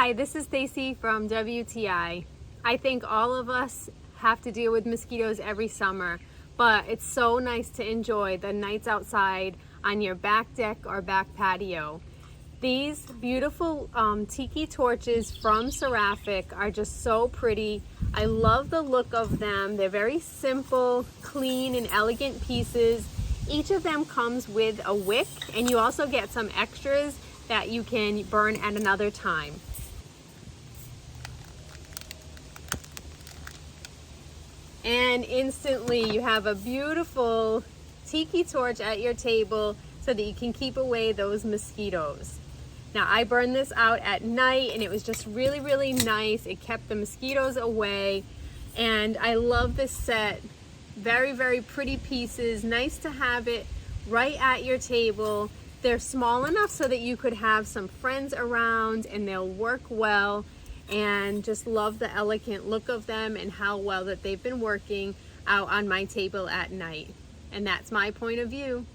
Hi, this is Stacy from WTI. I think all of us have to deal with mosquitoes every summer, but it's so nice to enjoy the nights outside on your back deck or back patio. These beautiful tiki torches from Seraphic are just so pretty. I love the look of them. They're very simple, clean, and elegant pieces. Each of them comes with a wick, and you also get some extras that you can burn at another time. And instantly you have a beautiful tiki torch at your table so that you can keep away those mosquitoes. Now I burned this out at night and it was just really, really nice. It kept the mosquitoes away, and I love this set. Very, very pretty pieces. Nice to have it right at your table. They're small enough so that you could have some friends around and they'll work well. And just love the elegant look of them and how well that they've been working out on my table at night. And that's my point of view.